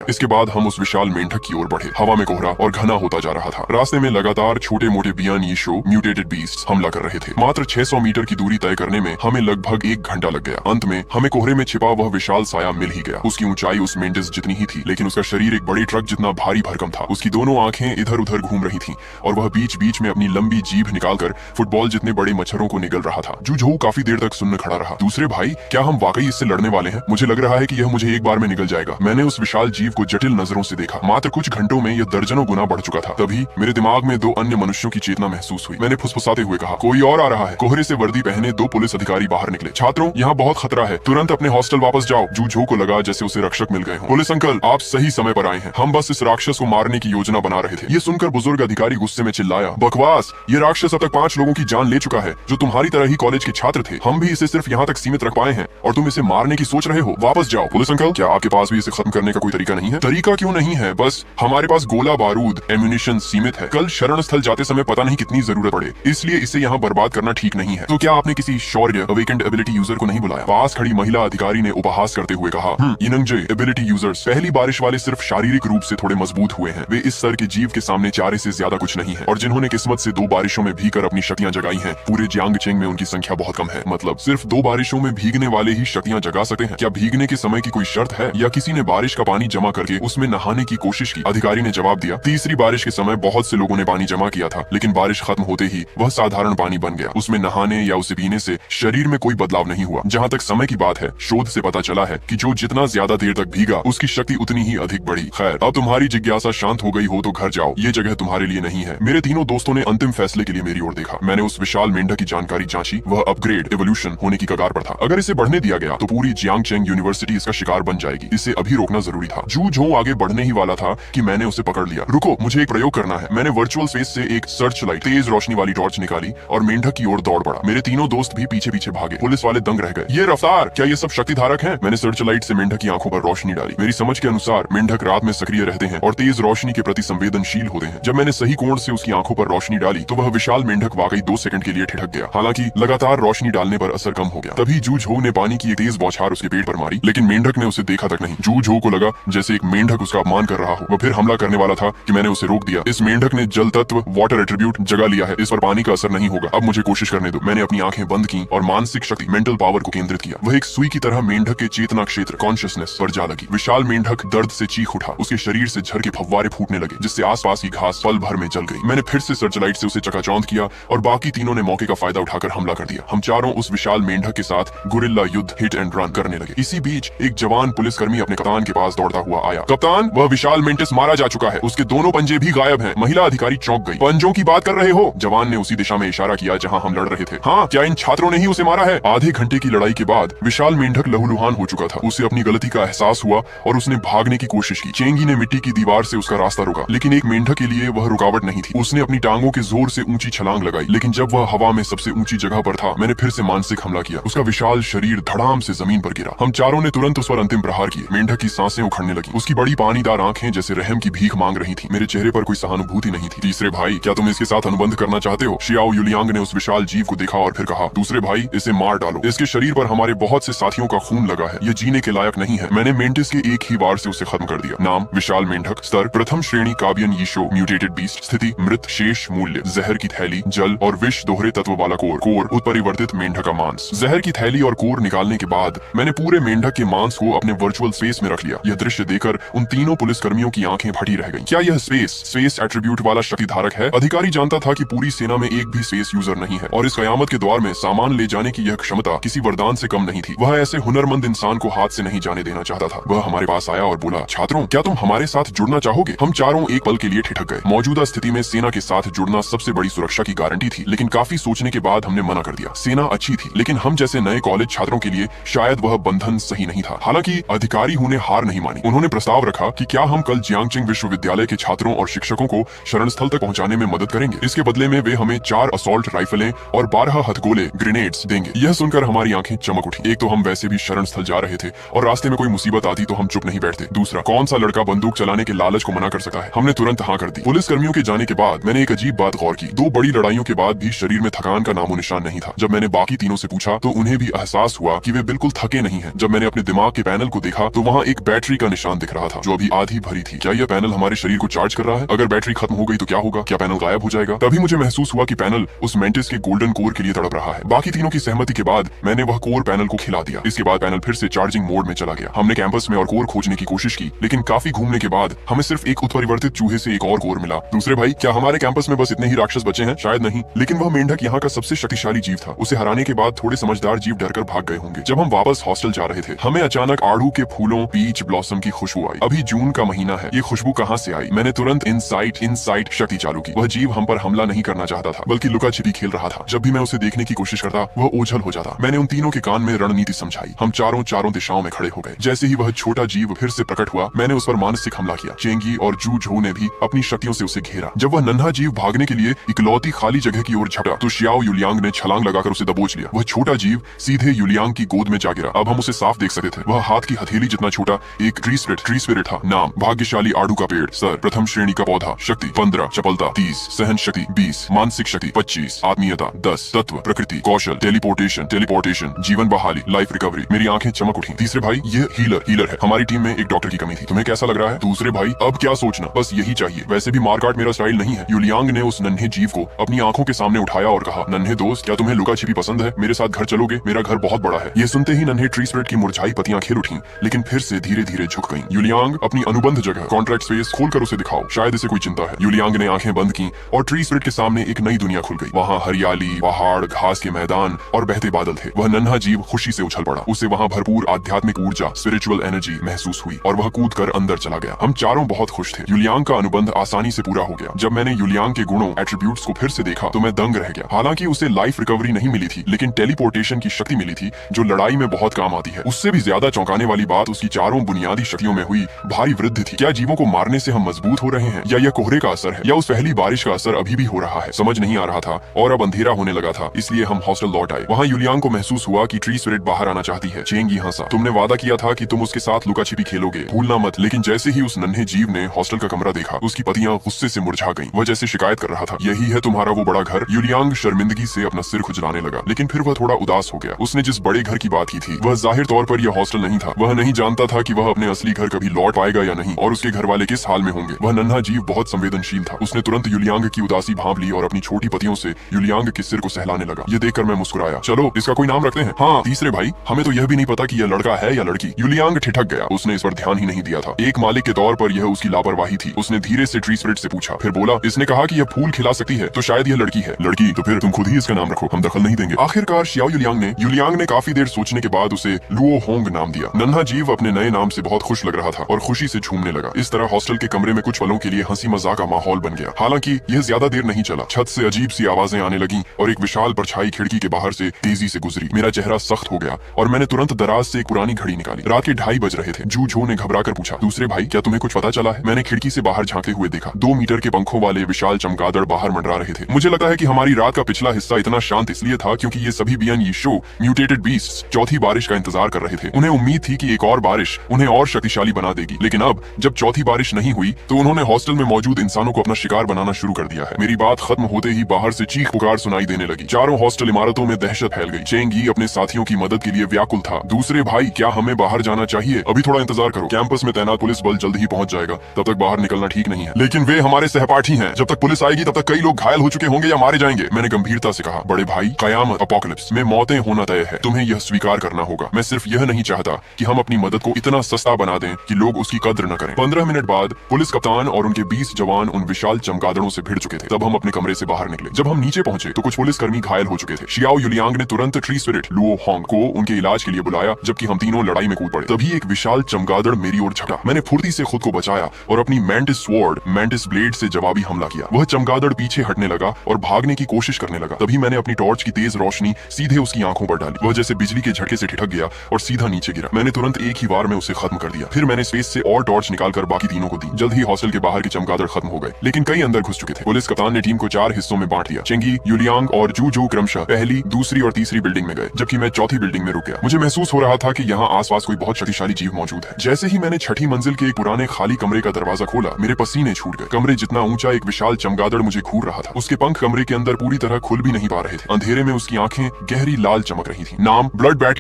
इसके बाद हम उस विशाल मेंढक की ओर बढ़े। हवा में कोहरा और घना होता जा रहा था। रास्ते में लगातार छोटे मोटे बियॉन्ड यीशो म्यूटेटेड बीस्ट हमला कर रहे थे। मात्र 600 मीटर की दूरी तय करने में हमें लगभग 1 घंटा लग गया। अंत में हमें कोहरे में छिपा वह विशाल साया मिल ही गया। उसकी ऊंचाई उस मेंढिस जितनी ही थी, लेकिन उसका शरीर एक बड़े ट्रक जितना भारी भरकम था। उसकी दोनों आंखें इधर उधर घूम रही थी और वह बीच बीच में अपनी लंबी जीभ निकालकर फुटबॉल जितने बड़े मच्छरों को निगल रहा था। जूझो काफी देर तक सुनने खड़ा रहा। दूसरे भाई, क्या हम वाकई इससे लड़ने वाले हैं? मुझे लग रहा है कि यह मुझे एक बार में निगल जाएगा। मैंने उस विशाल जीव को जटिल नजरों से देखा। मात्र कुछ घंटों में यह दर्जनों गुना बढ़ चुका था। तभी मेरे दिमाग में 2 अन्य मनुष्यों की चेतना महसूस हुई। मैंने फुसफुसाते हुए कहा, कोई और आ रहा है। कोहरे से वर्दी पहने 2 पुलिस अधिकारी बाहर निकले। छात्रों, यहाँ बहुत खतरा है, तुरंत अपने हॉस्टल वापस जाओ। जूझो को लगा जैसे उसे रक्षक मिल गए हों। पुलिस अंकल, आप सही समय पर आए हैं। हम बस इस राक्षस को मारने की योजना बना रहे थे। ये सुनकर बुजुर्ग अधिकारी गुस्से में चिल्लाया, बकवास! ये राक्षस अब तक 5 लोगों की जान ले चुका है जो तुम्हारी तरह ही कॉलेज के छात्र थे। हम भी इसे सिर्फ यहाँ तक सीमित रख पाए हैं और तुम इसे मारने की सोच रहे हो। वापस जाओ। पुलिस अंकल, क्या आपके पास भी इसे खत्म करने का कोई तरीका नहीं है? तरीका क्यों नहीं है, बस हमारे पास गोला बारूद एम्यूनिशन सीमित है। कल शरण स्थल जाते समय पता नहीं कितनी जरूरत पड़े, इसलिए इसे यहाँ बर्बाद करना ठीक नहीं है। तो क्या आपने किसी शौर्य अवेकेंड एबिलिटी यूजर को नहीं बुलाया? पास खड़ी महिला अधिकारी ने उपहास करते हुए कहा, इनंगजे एबिलिटी यूजर्स पहली बारिश वाले सिर्फ शारीरिक रूप से थोड़े मजबूत हुए हैं। वे इस सर के जीव के सामने चारे से ज्यादा कुछ नहीं है। और जिन्होंने किस्मत से 2 बारिशों में भीगकर अपनी शक्तियां जगाई हैं, पूरे जियांगचेंग में उनकी संख्या बहुत कम है। मतलब सिर्फ 2 बारिशों में भीगने वाले ही शक्तियां जगा सकते हैं। क्या भीगने के समय की कोई शर्त है, या किसी ने बारिश का पानी जमा करके उसमें नहाने की कोशिश की? अधिकारी ने जवाब दिया, तीसरी बारिश के समय बहुत से लोगों ने पानी जमा किया था, लेकिन बारिश खत्म होते ही वह साधारण पानी बन गया। उसमें नहाने या उसे पीने से शरीर में कोई बदलाव नहीं हुआ। जहाँ तक समय की बात है, शोध से पता चला है कि जो जितना ज्यादा देर तक भीगा, उसकी शक्ति उतनी ही अधिक बढ़ी। खैर, अब तुम्हारी जिज्ञासा शांत हो गई हो तो घर जाओ, ये जगह तुम्हारे लिए नहीं है। मेरे तीनों दोस्तों ने अंतिम फैसले के लिए मेरी ओर देखा। मैंने उस विशाल मेंढक की जानकारी जांची। वह अपग्रेड एवोल्यूशन होने की कगार पर था। अगर इसे बढ़ने दिया गया तो पूरी जियांगचेंग यूनिवर्सिटी इसका शिकार बन जाएगी। इसे अभी रोकना जरूरी था। जू आगे बढ़ने ही वाला था कि मैंने उसे पकड़ लिया। रुको, मुझे एक प्रयोग करना है। मैंने वर्चुअल स्पेस से एक सर्च लाइट, तेज रोशनी वाली टॉर्च निकाली और मेंढक की ओर दौड़ पड़ा। मेरे तीनों दोस्त भी पीछे पीछे भागे। पुलिस वाले दंग रह गए। ये रफ्तार! क्या ये सब शक्ति धारक हैं? मैंने सर्च लाइट से मेंढक की आंखों पर रोशनी डाली। मेरी समझ के अनुसार मेंढक रात में सक्रिय रहते हैं और तेज रोशनी के प्रति संवेदनशील होते हैं। जब मैंने सही कोण से उसकी आंखों पर रोशनी डाली तो वह विशाल मेंढक वाकई 2 सेकंड के लिए ठिठक गया। हालांकि लगातार रोशनी डालने पर असर कम हो गया। तभी जू ने पानी की एक तेज बौछार उसके पेट पर मारी, लेकिन मेंढक ने उसे देखा तक नहीं। जू को लगा जैसे एक मेंढक उसका अपमान कर रहा हो। वह फिर हमला करने वाला था कि मैंने उसे रोक दिया। इस मेंढक ने जल तत्व वाटर एट्रीब्यूट जगा लिया है। इस पर पानी का असर नहीं होगा। अब मुझे कोशिश करने दो। मैंने अपनी आंखें बंद की और मानसिक शक्ति मेंटल पावर को केंद्रित किया। वह एक सुई की तरह मेंढक के चेतना क्षेत्र कॉन्शियसनेस पर जा लगी। विशाल मेंढक दर्द से चीख उठा। उसके शरीर से झर के फव्वारे फूटने लगे, जिससे आसपास की घास पल भर में जल गई। मैंने फिर से सर्चलाइट से उसे चकाचौंध किया और बाकी तीनों ने मौके का फायदा उठाकर हमला कर दिया। हम चारों उस विशाल मेंढक के साथ गुरिल्ला युद्ध हिट एंड रन करने लगे। इसी बीच एक जवान पुलिसकर्मी अपने कप्तान के पास दौड़ता हुआ आया। कप्तान, वह विशाल मेंटिस मारा जा चुका है। उसके दोनों पंजे भी गायब हैं। महिला अधिकारी चौंक गई। पंजों की बात कर रहे हो? जवान ने उसी दिशा में इशारा किया जहां हम लड़ रहे थे। हाँ, क्या इन छात्रों ने ही उसे मारा है? आधे घंटे की लड़ाई के बाद विशाल मेंढक लहूलुहान हो चुका था। उसे अपनी गलती का एहसास हुआ और उसने भागने की कोशिश की। चेंगी ने मिट्टी की दीवार से उसका रास्ता रोका, लेकिन एक मेंढक के लिए वह रुकावट नहीं थी। उसने अपनी टांगों के जोर से ऊंची छलांग लगाई, लेकिन जब वह हवा में सबसे ऊंची जगह पर था, मैंने फिर से मानसिक हमला किया। उसका विशाल शरीर धड़ाम से जमीन पर गिरा। हम चारों ने तुरंत उस पर अंतिम प्रहार किए। मेंढक की सांसें उखड़ने लगी। उसकी बड़ी पानीदार आंखें जैसे रहम की भीख मांग रही थी। मेरे चेहरे पर कोई सहानुभूति नहीं थी। तीसरे भाई, क्या तुम इसके साथ अनुबंध करना चाहते हो? शियाओ युलियांग ने उस विशाल जीव को देखा और फिर कहा, दूसरे भाई, इसे मार डालो। इसके शरीर पर हमारे बहुत से साथियों का खून लगा है। ये जीने के लायक नहीं है। मैंने मेंटिस के एक ही वार से उसे खत्म कर दिया। नाम विशाल मेंढक, स्तर प्रथम श्रेणी काबियन यीशो म्यूटेटेड बीस्ट, स्थिति मृत, शेष मूल्य जहर की थैली, जल और विष दोहरे तत्व वाला कोर उत्परिवर्तित मेंढक का मांस। जहर की थैली और कोर निकालने के बाद मैंने पूरे मेंढक के मांस को अपने वर्चुअल स्पेस में रख लिया। यह दृश्य देखकर उन तीनों पुलिसकर्मियों की आंखें फटी रह गईं। क्या यह स्पेस एट्रीब्यूट वाला शक्ति धारक है? अधिकारी जानता था कि पूरी सेना में एक भी स्पेस यूजर नहीं है और इस कयामत के द्वार में सामान ले जाने की यह क्षमता किसी वरदान से कम नहीं थी। वह ऐसे हुनरमंद इंसान को हाथ से नहीं जाने देना चाहता था। वह हमारे पास आया और बोला, छात्रों, क्या तुम हमारे साथ जुड़ना चाहोगे? हम चारों एक पल के लिए ठिठक गए। मौजूदा स्थिति में सेना के साथ जुड़ना सबसे बड़ी सुरक्षा की गारंटी थी, लेकिन काफी सोचने के बाद हमने मना कर दिया। सेना अच्छी थी, लेकिन हम जैसे नए कॉलेज छात्रों के लिए शायद वह बंधन सही नहीं था। हालांकि अधिकारी होने हार नहीं मानी। उन्होंने प्रस्ताव रखा कि क्या हम कल जियांगचेंग विश्वविद्यालय के छात्रों और शिक्षकों को शरण स्थल तक पहुंचाने में मदद करेंगे। इसके बदले में वे हमें 4 असॉल्ट राइफलें और 12 हथगोले ग्रेनेड्स देंगे। यह सुनकर हमारी आंखें चमक उठी। एक तो हम वैसे भी शरण स्थल जा रहे थे और रास्ते में कोई मुसीबत आती तो हम चुप नहीं बैठते। दूसरा, कौन सा लड़का बंदूक चलाने के लालच को मना कर सकता है? हमने तुरंत हाँ कर दी। पुलिस कर्मियों के जाने के बाद मैंने एक अजीब बात गौर की। 2 बड़ी लड़ाइयों के बाद भी शरीर में थकान का नामो निशान नहीं था। जब मैंने बाकी तीनों से पूछा तो उन्हें भी एहसास हुआ कि वे बिल्कुल थके नहीं हैं। जब मैंने अपने दिमाग के पैनल को देखा तो वहाँ एक बैटरी का निशान निशान दिख रहा था जो अभी आधी भरी थी। क्या यह पैनल हमारे शरीर को चार्ज कर रहा है? अगर बैटरी खत्म हो गई तो क्या होगा? क्या पैनल गायब हो जाएगा? तभी मुझे महसूस हुआ कि पैनल उस मेंटिस के गोल्डन कोर के लिए तड़प रहा है। बाकी तीनों की सहमति के बाद मैंने वह कोर पैनल को खिला दिया। इसके बाद पैनल फिर से चार्जिंग मोड में चला गया। हमने कैंपस में और कोर खोजने की कोशिश की, लेकिन काफी घूमने के बाद हमें सिर्फ एक उत्परिवर्तित चूहे से एक और कोर मिला। दूसरे भाई, क्या हमारे कैंपस में बस इतने ही राक्षस बचे हैं? शायद नहीं, लेकिन वह मेंढक यहाँ का सबसे शक्तिशाली जीव था। उसे हराने के बाद थोड़े समझदार जीव डरकर भाग गए होंगे। जब हम वापस हॉस्टल जा रहे थे, हमें अचानक आड़ू के फूलों, पीच ब्लॉसम की खुशबू आई। अभी जून का महीना है, ये खुशबू कहाँ से आई? मैंने तुरंत इनसाइट शक्ति चालू की। वह जीव हम पर हमला नहीं करना चाहता था, बल्कि लुका छिपी खेल रहा था। जब भी मैं उसे देखने की कोशिश करता, वह ओझल हो जाता। मैंने उन तीनों के कान में रणनीति समझाई। हम चारों दिशाओं में खड़े हो गए। जैसे ही वह छोटा जीव फिर से प्रकट हुआ, मैंने उस पर मानसिक हमला किया। चेंगी और जू झो ने भी अपनी शक्तियों से उसे घेरा। जब वह नन्हा जीव भागने के लिए इकलौती खाली जगह की ओर झपटा, तो शियाओ युलियांग ने छलांग लगाकर उसे दबोच लिया। वह छोटा जीव सीधे युलियांग की गोद में जा गिरा। अब हम उसे साफ देख सकते थे। वह हाथ की हथेली जितना छोटा एक ट्री स्पिरिट था। नाम भाग्यशाली आड़ू का पेड़। सर प्रथम श्रेणी का पौधा। शक्ति 15, चपलता 30, सहन शक्ति 20, मानसिक शक्ति 25, आत्मीयता 10, तत्व प्रकृति, कौशल, टेलीपोर्टेशन, जीवन बहाली, लाइफ रिकवरी। मेरी आंखें चमक उठी। तीसरे भाई, ये हीलर है। हमारी टीम में एक डॉक्टर की कमी थी। तुम्हें कैसा लग रहा है? दूसरे भाई, अब क्या सोचना, बस यही चाहिए। वैसे भी मारकाट मेरा स्टाइल नहीं है। युलियांग ने उस नन्हे जीव को अपनी आंखों के सामने उठाया और कहा, नन्हे दोस्त, क्या तुम्हें लुका छिपी पसंद है? मेरे साथ घर चलोगे? मेरा घर बहुत बड़ा है। ये सुनते ही नन्हे ट्री स्पिरिट की मुरझाई पत्तियां खिल उठी, लेकिन फिर से धीरे धीरे झुक गईं। युलियांग, अपनी अनुबंध जगह कॉन्ट्रैक्ट स्पेस खोलकर उसे दिखाओ, शायद इसे कोई चिंता है। युलियांग ने आंखें बंद की और ट्री स्पिरिट के सामने एक नई दुनिया खुल गई। वहाँ हरियाली, पहाड़, घास के मैदान और बहते बादल थे। वह नन्हा जीव खुशी से उछल पड़ा। उसे वहाँ भरपूर आध्यात्मिक ऊर्जा, स्पिरिचुअल एनर्जी महसूस हुई और वह कूद कर अंदर चला गया। हम चारों बहुत खुश थे। युलियांग का अनुबंध आसानी से पूरा हो गया। जब मैंने युलियांग के गुणों, एट्रीब्यूट्स को फिर से देखा तो मैं दंग रह गया। हालांकि उसे लाइफ रिकवरी नहीं मिली थी, लेकिन टेलीपोर्टेशन की शक्ति मिली थी, जो लड़ाई में बहुत काम आती है। उससे भी ज्यादा चौंकाने वाली बात उसकी चारों बुनियादी शक्तियों में हुई भारी वृद्धि थी। क्या जीवों को मारने से हम मजबूत हो रहे हैं, या यह कोहरे का असर है, या उस पहली बारिश का असर अभी भी हो रहा है? समझ नहीं आ रहा था और अब अंधेरा होने लगा था, इसलिए हम हॉस्टल लौट आए। वहाँ युलियांग को महसूस हुआ कि ट्री स्पिरिट बाहर आना चाहती है। चेंगी हंसा। तुमने वादा किया था कि तुम उसके साथ लुका छिपी खेलोगे, भूलना मत। लेकिन जैसे ही उस नन्हे जीव ने हॉस्टल का कमरा देखा, उसकी पत्तियां गुस्से से मुरझा गईं। वह जैसे शिकायत कर रहा था, यही है तुम्हारा वो बड़ा घर? युलियांग शर्मिंदगी से अपना सिर खुजलाने लगा, लेकिन फिर वह थोड़ा उदास हो गया। उसने जिस बड़े घर की बात की थी, वह जाहिर तौर पर यह हॉस्टल नहीं था। वह नहीं जानता था कि वह अपने असली घर कभी लौट पाएगा या नहीं, और उसके घर वाले किस हाल में होंगे। वह नन्हा जीव बहुत संवेदनशील था। उसने तुरंत युलियांग की उदासी भांप ली और अपनी छोटी पत्तियों से युलियांग के सिर को सहलाने लगा। ये देखकर मैं मुस्कुराया। चलो इसका कोई नाम रखते हैं। हाँ तीसरे भाई, हमें तो यह भी नहीं पता कि यह लड़का है या लड़की। युलियांग ठिठक गया। उसने इस पर ध्यान ही नहीं दिया था। एक मालिक के तौर पर यह उसकी लापरवाही थी। उसने धीरे से ट्री स्पिरिट से पूछा, फिर बोला, इसने कहा कि यह फूल खिला सकती है, तो शायद यह लड़की है। लड़की? तो फिर तुम खुद ही इसका नाम रखो, हम दखल नहीं देंगे। आखिरकार शियाओ युलियांग ने काफी देर सोचने के बाद उसे लुओ होंग नाम दिया। नन्हा जीव अपने नए नाम से बहुत खुश लग रहा था और खुशी से झूमने लगा। इस तरह हॉस्टल के कमरे में कुछ पलों के लिए हंसी मजाक का माहौल बन गया। हालांकि यह ज्यादा देर नहीं चला। छत से अजीब सी आवाजें आने लगी और एक विशाल परछाई खिड़की के बाहर से तेजी से गुजरी। मेरा चेहरा सख्त हो गया और मैंने तुरंत दराज से एक पुरानी घड़ी निकाली। रात के 2:30 बज रहे थे। जू झो ने घबरा कर पूछा, दूसरे भाई, क्या तुम्हें कुछ पता चला है? मैंने खिड़की से बाहर झांकते हुए देखा। 2 मीटर के पंखों वाले विशाल चमगादड़ बाहर मंडरा रहे थे। मुझे लगता है कि हमारी रात का पिछला हिस्सा इतना शांत इसलिए था क्योंकि ये सभी बियन यीशो म्यूटेटेड बीस्ट्स चौथी बारिश का इंतजार कर रहे थे। उन्हें उम्मीद थी कि एक और बारिश उन्हें और शक्तिशाली बना देगी। लेकिन अब जब चौथी बारिश नहीं हुई तो उन्होंने हॉस्टल में मौजूद इंसानों को अपना शिकार बनाना शुरू कर दिया है। मेरी बात खत्म होते ही बाहर से चीख पुकार सुनाई देने लगी। चारों हॉस्टल इमारतों में दहशत फैल गई। चेंगी अपने साथियों की मदद के लिए व्याकुल था। दूसरे भाई, क्या हमें बाहर जाना चाहिए? अभी थोड़ा इंतजार करो, कैंपस में तैनात पुलिस बल जल्द ही पहुंच जाएगा, तब तक बाहर निकलना ठीक नहीं है। लेकिन वे हमारे सहपाठी हैं, जब तक पुलिस आएगी तब तक कई लोग घायल हो चुके होंगे या मारे जाएंगे। मैंने गंभीरता से कहा, बड़े भाई, कयामत अपोकलिप्स में मौतें होना तय है, तुम्हें यह स्वीकार करना होगा। मैं सिर्फ यह नहीं चाहता कि हम अपनी मदद को इतना सस्ता बना दें कि लोग उसकी कद्र न करें। 15 मिनट बाद पुलिस कप्तान और उनके 20 जवान उन विशाल चमगादड़ों से भिड़ चुके थे। तब हम अपने कमरे से बाहर निकले। जब हम नीचे पहुंचे तो कुछ पुलिसकर्मी घायल हो चुके थे। शियाओ युलियांग ने तुरंत ट्री स्पिरिट लुओ होंग को उनके इलाज के लिए बुलाया, जबकि हम तीनों लड़ाई में कूद पड़े। तभी एक विशाल चमगादड़ मेरी ओर झपटा। मैंने फुर्ती से खुद को बचाया और अपनी मैंटिस स्वॉर्ड, मैंटिस ब्लेड से जवाबी हमला किया। वह चमगादड़ पीछे हटने लगा और भागने की कोशिश करने लगा। तभी मैंने अपनी टॉर्च की तेज रोशनी सीधे उसकी आंखों पर डाली। वह जैसे बिजली के झटके से ठिठक गया और सीधा नीचे गिरा। मैंने तुरंत एक ही वार में उसे खत्म कर दिया। फिर मैंने स्पेस से और टॉर्च निकालकर बाकी तीनों को दी। जल्द ही हॉस्टल के बाहर के चमगादड़ खत्म हो गए, लेकिन कई अंदर घुस चुके थे। पुलिस कप्तान ने टीम को 4 हिस्सों में बांट दिया। चेंगी, युलियांग और जू झो क्रमशः पहली, दूसरी और तीसरी बिल्डिंग में गए, जबकि मैं चौथी बिल्डिंग में रुक गया। मुझे महसूस हो रहा था कि यहाँ आसपास कोई बहुत शक्तिशाली जीव मौजूद है। जैसे ही मैंने छठी मंजिल के एक पुराने खाली कमरे का दरवाजा खोला, मेरे पसीने छूट गए। कमरे जितना ऊंचा एक विशाल चमगादड़ मुझे घूर रहा था। उसके पंख कमरे के अंदर पूरी तरह खुल भी नहीं पा रहे थे। अंधेरे में उसकी आंखें गहरी लाल चमक रही थी। नाम ब्लड बैट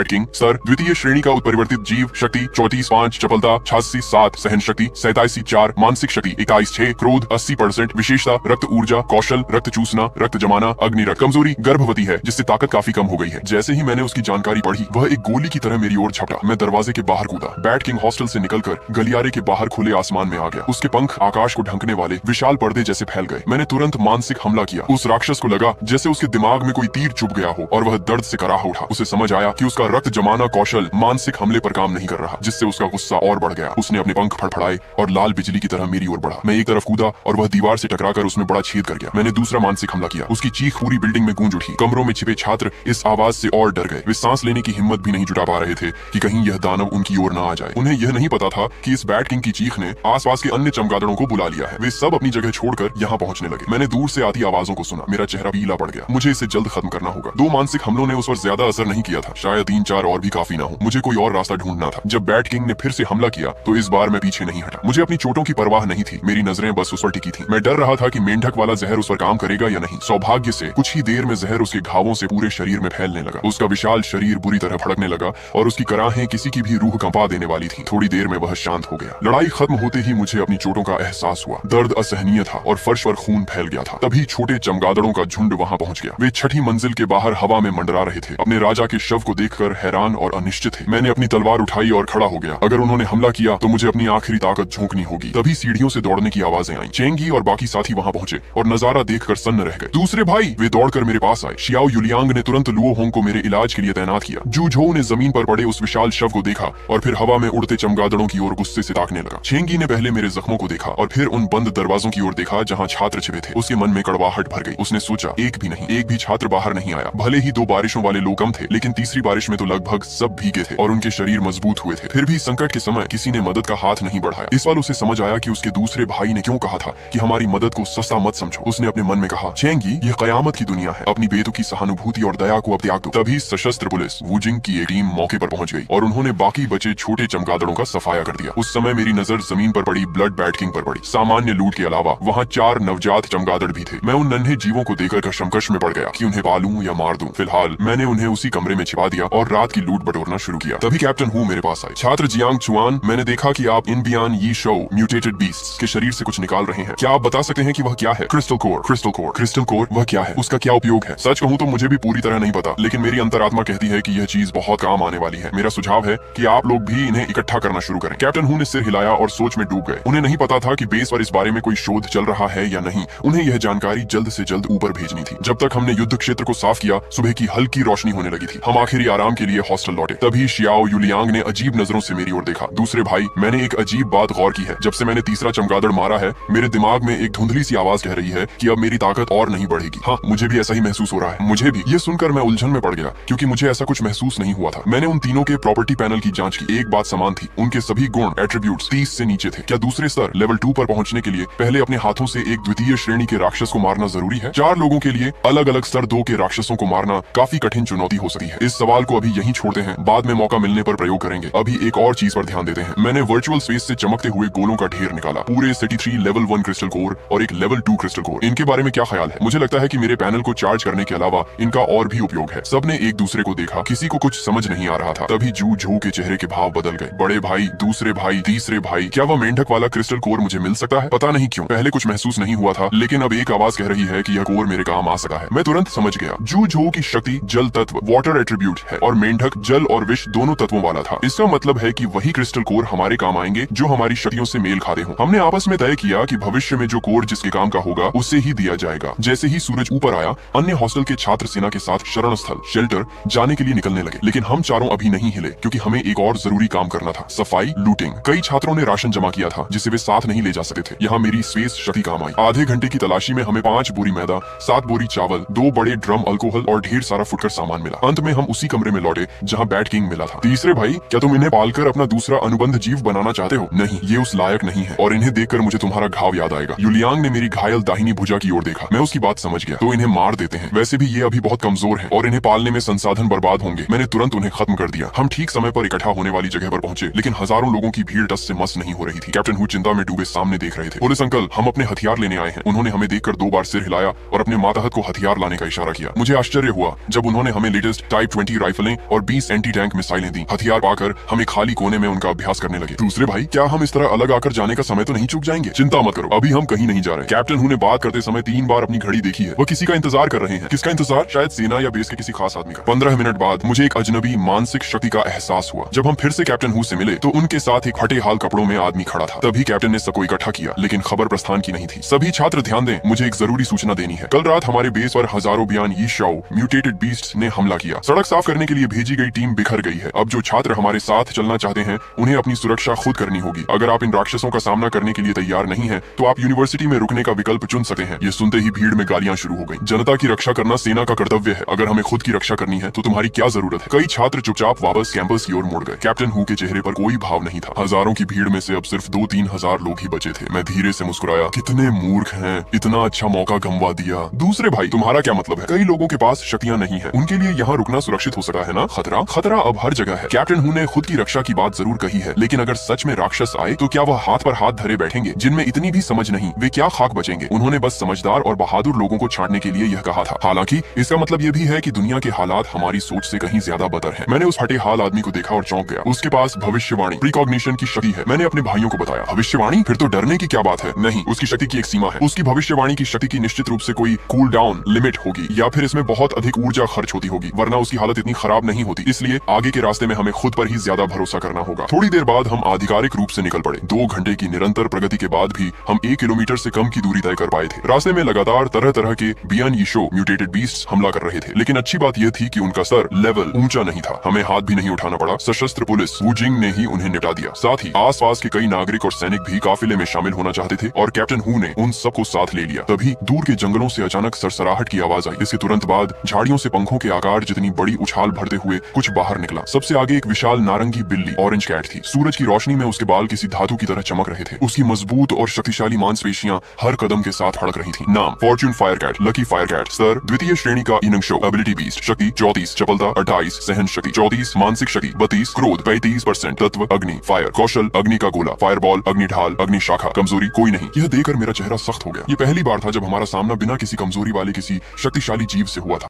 किंग। सर द्वितीय श्रेणी का उत्परिवर्तित जीव, शक्ति 30-5 चपलता, 86-7 सहन शक्ति, 87-4 मानसिक शक्ति, 21-6 क्रोध, 80% विशेषता, रक्त ऊर्जा, कौशल, रक्त चूसना, रक्त जमाना, अग्नि रक्त, कमजोरी, गर्भवती है जिससे ताकत काफी कम हो गई है। जैसे ही मैंने उसकी जानकारी पढ़ी वह एक गोली की तरह मेरी ओर झपटा। मैं दरवाजे के बाहर कूदा, बैट किंग हॉस्टल से निकलकर गलियारे के बाहर खुले आसमान में आ गया। उसके पंख आकाश को ढंकने वाले विशाल पर्दे जैसे फैल गए। मैंने तुरंत मानसिक हमला किया। उस राक्षस को लगा जैसे उसके दिमाग में कोई तीर चुभ गया हो और वह दर्द से कराह उठा। उसे समझ आया कि उसका रक्त जमाना कौशल मानसिक हमले पर काम नहीं कर रहा, जिससे उसका गुस्सा और बढ़ गया। उसने अपने पंख फड़फड़ाए और लाल बिजली की तरह मेरी ओर बढ़ा। मैं एक तरफ कूदा और वह दीवार से टकराकर उसमें बड़ा छेद कर गया। मैंने दूसरा मानसिक हमला किया। उसकी चीख पूरी बिल्डिंग में गूंज उठी। कमरों में छिपे छात्र इस आवाज से और डर गए। वे सांस लेने की हिम्मत भी नहीं जुटा पा रहे थे कि कहीं यह दानव उनकी ओर न आ जाए। उन्हें यह नहीं पता था कि इस बैट किंग की चीख ने आसपास के अन्य चमगादड़ों को बुला लिया है। वे सब अपनी जगह छोड़कर यहाँ पहुंचने लगे। मैंने दूर से आती आवाजों को सुना। मेरा चेहरा पीला पड़ गया। मुझे इसे जल्द खत्म करना होगा। 2 मानसिक हमलों ने उस पर ज्यादा असर नहीं किया था, शायद 3-4 और भी काफी ना हो। मुझे कोई और रास्ता ढूंढना था। जब बैट किंग ने फिर से हमला किया तो इस बार मैं पीछे नहीं हटा। मुझे अपनी चोटों की परवाह नहीं थी। मेरी नजरें बस उस पर टिकी थी। मैं डर रहा था कि मेंढक वाला जहर उस पर काम करेगा या नहीं। सौभाग्य से कुछ ही देर में जहर उसके घावों से पूरे शरीर में फैलने लगा। उसका विशाल शरीर बुरी तरह भड़कने लगा और उसकी कराहें किसी की भी रूह कंपा देने वाली थी। थोड़ी देर में वह शांत हो गया। लड़ाई खत्म होते ही मुझे अपनी चोटों का एहसास हुआ। दर्द असहनीय था और फर्श पर खून फैल गया था। तभी छोटे चमगादड़ों का झुंड वहां पहुंच गया। वे छठी मंजिल के बाहर हवा में मंडरा रहे थे। अपने राजा के शव को देखकर हैरान और अनिश्चित थे। मैंने अपनी तलवार उठाई और खड़ा हो गया। अगर उन्होंने हमला किया तो मुझे अपनी आखिरी ताकत झोंकनी होगी। तभी सीढ़ियों से दौड़ने की आवाजें आई। चेंगी और बाकी साथी वहां पहुंचे और नजारा देखकर सन्न रह गए। दूसरे भाई, वे दौड़कर मेरे पास आए। शियाओ युलियांग ने तुरंत लुओ होंग को मेरे इलाज के लिए तैनात किया। जू झो ने जमीन पर पड़े उस विशाल शव को देखा और फिर हवा में उड़ते चमगादड़ों की ओर गुस्से से ताकने लगा। चेंगी ने पहले मेरे जख्मों को देखा और फिर उन बंद दरवाजों की ओर देखा जहां छात्र छिपे थे। उसके मन में कड़वाहट भर गई। उसने सोचा, एक भी छात्र बाहर नहीं आया। भले ही 2 बारिशों वाले लोग कम थे, लेकिन तीसरी बारिश में तो लगभग सब भीगे थे और उनके शरीर मजबूत हुए थे। फिर भी संकट के समय किसी ने मदद का हाथ नहीं बढ़ाया। इस बार उसे समझ आया कि उसके दूसरे भाई ने क्यों कहा था कि हमारी मदद को सस्ता मत समझो। उसने अपने मन में कहा, चेंगी, यह कयामत की दुनिया है। अपनी बेतुकी सहानुभूति और दया को अब त्याग दो। तभी सशस्त्र पुलिस वुजिंग की एक टीम मौके पर पहुंच गई और उन्होंने बाकी बचे छोटे चमगादड़ों का सफाया कर दिया। उस समय मेरी नजर जमीन पर पड़ी ब्लड बैट किंग पर पड़ी। सामान्य लूट के अलावा वहाँ 4 नवजात चमगादड़ भी थे। मैं उन नन्हे जीवों को देखकर कशमकश में पड़ गया कि उन्हें पालूं या मार दूं। फिलहाल मैंने उन्हें उसी कमरे में छिपा दिया और रात की लूट बटोरना शुरू किया। तभी कैप्टन हु मेरे पास आए। छात्र जियांग चुआन, मैंने देखा कि आप इन बियान यी शो म्यूटेटेड बीस्ट्स के शरीर से कुछ निकाल रहे हैं। क्या आप बता सकते हैं कि वह क्या है? Crystal core. Crystal core? Crystal core वह क्या है? उसका क्या उपयोग है? सच कहूँ तो मुझे भी पूरी तरह नहीं पता, लेकिन मेरी अंतरात्मा कहती है कि यह चीज बहुत काम आने वाली है। मेरा सुझाव है कि आप लोग भी इन्हें इकट्ठा करना शुरू करें। कैप्टन हु ने सिर हिलाया और सोच में डूब गए। उन्हें नहीं पता था कि बेस पर इस बारे में कोई शोध चल रहा है या नहीं। उन्हें यह जानकारी जल्द से जल्द ऊपर भेजनी थी। जब तक हमने युद्ध क्षेत्र को साफ किया, सुबह की हल्की रोशनी होने लगी थी। हम आखिरी आराम के लिए हॉस्टल लौटे। तभी शियाओ युलियांग ने अजीब नजरों से मेरी ओर देखा। दूसरे भाई, मैंने एक अजीब बात गौर की है। जब से मैंने तीसरा चमगादड़ मारा है, मेरे दिमाग में एक धुंधली सी आवाज कह रही है कि अब मेरी ताकत और नहीं बढ़ेगी। हाँ, मुझे भी ऐसा ही महसूस हो रहा है। मुझे भी। ये सुनकर मैं उलझन में पड़ गया क्योंकि मुझे ऐसा कुछ महसूस नहीं हुआ था। मैंने उन तीनों के प्रॉपर्टी पैनल की जांच की। एक बात समान थी, उनके सभी गुण एट्रीब्यूट्स 30 से नीचे थे। क्या दूसरे स्तर लेवल 2 पर पहुंचने के लिए पहले अपने हाथों से एक द्वितीय श्रेणी के राक्षस को मारना जरूरी है? 4 लोगों के लिए अलग अलग स्तर 2 के राक्षसों को मारना काफी कठिन चुनौती हो सकती है। इस सवाल को अभी यहीं छोड़ते हैं, बाद में मौका मिलने पर प्रयोग करेंगे। अभी एक और चीज पर ध्यान देते हैं। मैंने वर्चुअल स्पेस से चमकते हुए गोलों का ढेर निकाला। पूरे सिटी 3 लेवल 1 क्रिस्टल कोर और एक लेवल 2 क्रिस्टल कोर। इनके बारे में क्या ख्याल है? मुझे लगता है कि मेरे पैनल को चार्ज करने के अलावा इनका और भी उपयोग है। सबने एक दूसरे को देखा, किसी को कुछ समझ नहीं आ रहा था। तभी जू झो के चेहरे के भाव बदल गए। बड़े भाई, दूसरे भाई, तीसरे भाई, क्या वह मेंढक वाला क्रिस्टल कोर मुझे मिल सकता है? पता नहीं क्यों पहले कुछ महसूस नहीं हुआ था, लेकिन अब एक आवाज कह रही है कि यह कोर मेरे काम आ सका है। मैं तुरंत समझ गया। जू झो की शक्ति जल तत्व वाटर एट्रीब्यूट है और मेंढक जल और विष दोनों तत्वों वाला था। इसका मतलब है कि वही क्रिस्टल कोर हमारे काम आएंगे जो हमारी शक्तियों से मेल खाते हो। हमने आपस में तय किया कि भविष्य में जो कोर जिसके काम का होगा उसे ही दिया जाएगा। जैसे ही सूरज ऊपर आया, अन्य हॉस्टल के छात्र सेना के साथ शरण स्थल शेल्टर जाने के लिए निकलने लगे, लेकिन हम चारों अभी नहीं हिले क्योंकि हमें एक और जरूरी काम करना था, सफाई लूटिंग। कई छात्रों ने राशन जमा किया था जिसे वे साथ नहीं ले जा सकते थे। यहाँ मेरी स्पेस शक्ति काम आई। आधे घंटे की तलाशी में हमें 5 बोरी मैदा, 7 बोरी चावल, 2 बड़े ड्रम अल्कोहल और ढेर सारा फुटकर सामान मिला। अंत में हम उसी कमरे में लौटे जहाँ बैट किंग मिला था। तीसरे भाई, क्या तुम इन्हें पालकर अपना दूसरा अनुबंध जीव बनाना चाहते हो? नहीं, ये उस लायक नहीं है और इन्हें देखकर मुझे तुम्हारा घाव याद आएगा। युलियांग ने मेरी घायल दाहिनी भुजा की ओर देखा। मैं उसकी बात समझ गया। तो इन्हें मार देते हैं। वैसे भी ये अभी बहुत कमजोर हैं और इन्हें पालने में संसाधन बर्बाद होंगे। मैंने तुरंत उन्हें खत्म कर दिया। हम ठीक समय पर इकट्ठा होने वाली जगह पर पहुंचे, लेकिन हजारों लोगों की भीड़ टस से मस नहीं हो रही थी। कैप्टन हु चिंता में डूबे सामने देख रहे थे। पुलिस अंकल, हम अपने हथियार लेने आए हैं। उन्होंने हमें देखकर 2 बार सिर हिलाया और अपने मातहत को हथियार लाने का इशारा किया। मुझे आश्चर्य हुआ जब उन्होंने हमें लेटेस्ट टाइप 20 राइफलें और 20 एंटी टैंक मिसाइलें दी। हथियार पाकर हमें खाली जंगली कोने में उनका अभ्यास करने लगे। दूसरे भाई, क्या हम इस तरह अलग आकर जाने का समय तो नहीं चूक जाएंगे? चिंता मत करो, अभी हम कहीं नहीं जा रहे। कैप्टन हू ने बात करते समय 3 बार अपनी घड़ी देखी है। वो किसी का इंतजार कर रहे हैं। किसका इंतजार? शायद सेना या बेस के किसी खास आदमी का। 15 मिनट बाद मुझे एक अजनबी मानसिक शक्ति का एहसास हुआ। जब हम फिर से कैप्टन हू से मिले तो उनके साथ एक फटे हाल कपड़ों में आदमी खड़ा था। तभी कैप्टन ने सबको इकट्ठा किया, लेकिन खबर प्रस्थान की नहीं थी। सभी छात्र ध्यान दें, मुझे एक जरूरी सूचना देनी है। कल रात हमारे बेस पर हजारों बियान यी शाओ म्यूटेटेड बीस्ट्स ने हमला किया। सड़क साफ करने के लिए भेजी गई टीम बिखर गई है। अब जो छात्र हमारे साथ चलना चाहते हैं उन्हें अपनी सुरक्षा खुद करनी होगी। अगर आप इन राक्षसों का सामना करने के लिए तैयार नहीं है तो आप यूनिवर्सिटी में रुकने का विकल्प चुन सकते हैं। ये सुनते ही भीड़ में गालियां शुरू हो गई। जनता की रक्षा करना सेना का कर्तव्य है। अगर हमें खुद की रक्षा करनी है तो तुम्हारी क्या जरूरत है? कई छात्र चुपचाप वापस कैंपस की ओर मुड़ गए। कैप्टन हू के चेहरे पर कोई भाव नहीं था। हजारों की भीड़ में से अब सिर्फ 2-3 हजार लोग ही बचे थे। मैं धीरे से मुस्कुराया। कितने मूर्ख हैं, इतना अच्छा मौका गंवा दिया। दूसरे भाई, तुम्हारा क्या मतलब है? कई लोगों के पास शक्तियां नहीं है, उनके लिए यहाँ रुकना सुरक्षित हो सकता है ना? खतरा अब हर जगह है। कैप्टन हू ने खुद की रक्षा की बात जरूर कही है, लेकिन अगर सच में राक्षस आए तो क्या वह हाथ पर हाथ धरे बैठेंगे? जिनमें इतनी भी समझ नहीं, वे क्या खाक बचेंगे? उन्होंने बस समझदार और बहादुर लोगों को छांटने के लिए यह कहा था। हालांकि इसका मतलब यह भी है कि दुनिया के हालात हमारी सोच से कहीं ज्यादा बदतर हैं। मैंने उस फटे हाल आदमी को देखा और चौंक गया। उसके पास भविष्यवाणी प्रीकॉग्निशन की शक्ति है। मैंने अपने भाइयों को बताया। भविष्यवाणी? फिर तो डरने की क्या बात है? नहीं, उसकी शक्ति की एक सीमा है। उसकी भविष्यवाणी की शक्ति की निश्चित रूप से कोई कूल डाउन लिमिट होगी, या फिर इसमें बहुत अधिक ऊर्जा खर्च होती होगी, वरना उसकी हालत इतनी खराब नहीं होती। इसलिए आगे के रास्ते में हमें खुद पर ही ज्यादा भरोसा करना होगा। थोड़ी देर बाद हम आधिकारिक रूप से निकल पड़े। 2 घंटे की निरंतर प्रगति के बाद भी हम 1 किलोमीटर से कम की दूरी तय कर पाए थे। रास्ते में लगातार तरह तरह के बियान यी शो म्यूटेटेड बीस्ट्स हमला कर रहे थे, लेकिन अच्छी बात यह थी कि उनका स्तर लेवल ऊंचा नहीं था। हमें हाथ भी नहीं उठाना पड़ा। सशस्त्र पुलिस वुजिंग ने ही उन्हें निपटा दिया। साथ ही आसपास के कई नागरिक और सैनिक भी काफिले में शामिल होना चाहते थे और कैप्टन हू ने उन सबको साथ ले लिया। तभी दूर के जंगलों से अचानक सरसराहट की आवाज आई। इसके तुरंत बाद झाड़ियों से पंखों के आकार जितनी बड़ी उछाल भरते हुए कुछ बाहर निकला। सबसे आगे एक विशाल नारंगी बिल्ली ऑरेंज कैट थी। सूरज की रोशनी में उसके बाल किसी धातु की तरह चमक रहे थे। उसकी मजबूत और शक्तिशाली मांसपेशियां हर कदम के साथ हड़क रही थी। नाम fortune fire cat, lucky fire cat. स्तर द्वितीय श्रेणी का इनंग शो। Ability beast. शक्ति 34, चपलता 28, सहन शक्ति 34, मानसिक शक्ति 32, क्रोध 35%, तत्व अग्नि फायर, कौशल अग्नि का गोला, फायरबॉल, अग्नि ढाल, अग्नि शाखा। कमजोरी कोई नहीं। यह देखकर मेरा चेहरा सख्त हो गया। ये पहली बार था जब हमारा सामना बिना किसी कमजोरी वाले किसी शक्तिशाली जीव से हुआ था।